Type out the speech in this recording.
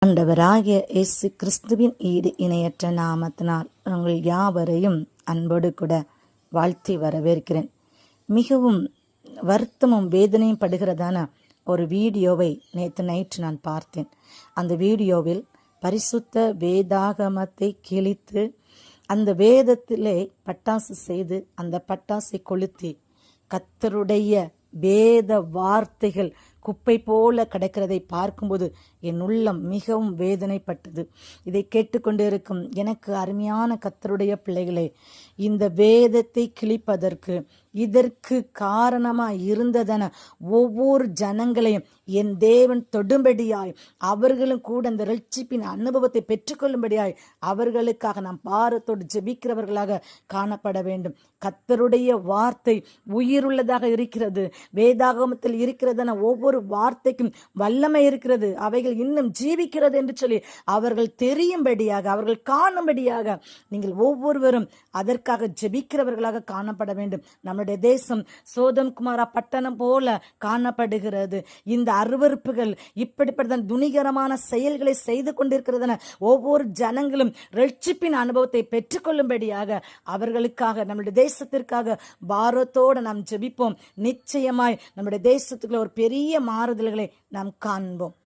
ஆண்டவராகிய இயேசு கிறிஸ்துவின் ஈடு இணையற்ற நாமத்தினால் உங்கள் யாவரையும் அன்போடு கூட வாழ்த்தி வரவேற்கிறேன். மிகவும் வருத்தமும் வேதனையும் படுகிறதான ஒரு வீடியோவை நேற்று நைட்டு நான் பார்த்தேன். அந்த வீடியோவில் பரிசுத்த வேதாகமத்தை கிழித்து அந்த வேதத்திலே பட்டாசு செய்து அந்த பட்டாசை கொளுத்தி கர்த்தருடைய வேத வார்த்தைகள் குப்பை போல கிடக்கிறதை பார்க்கும்போது என் உள்ளம் மிகவும் வேதனைப்பட்டது. இதை கேட்டுக்கொண்டிருக்கும் எனக்கு அருமையான கர்த்தருடைய பிள்ளைகளே, இந்த வேதத்தை கிழிப்பதற்கு இதற்கு காரணமாய் இருந்ததென ஒவ்வொரு ஜனங்களையும் என் தேவன் தொடும்படியாய் அவர்களும் கூட அந்த ரட்சிப்பின் அனுபவத்தை பெற்றுக்கொள்ளும்படியாய் அவர்களுக்காக நாம் பாரத்தோடு ஜெபிக்கிறவர்களாக காணப்பட வேண்டும். கர்த்தருடைய வார்த்தை உயிருள்ளதாக இருக்கிறது. வேதாகமத்தில் இருக்கிறதென ஒவ்வொரு வார்த்தைக்கும் வல்லமை இருக்கிறது. அவைகள் இன்னும் ஜீவிக்கிறது என்று சொல்லி அவர்கள் தெரியும்படியாக அவர்கள் காணும்படியாக நீங்கள் ஒவ்வொருவரும் அதற்காக ஜெபிக்கிறவர்களாக காணப்பட வேண்டும். நம்முடைய தேசம் சோதம் குமாரா பட்டணம் போல காணப்படுகிறது. இந்த அருவருப்புகள் இப்படிப்பட்ட துணிகரமான செயல்களை செய்து கொண்டிருக்கிறதென ஒவ்வொரு ஜனங்களும் ரட்சிப்பின் அனுபவத்தை பெற்றுக்கொள்ளும்படியாக அவர்களுக்காக நம்முடைய தேசத்திற்காக பாரத்தோடு நாம் ஜெபிப்போம். நிச்சயமாய் நம்முடைய தேசத்துக்குள்ள ஒரு பெரிய மாறுதல்களை நாம் காண்போம்.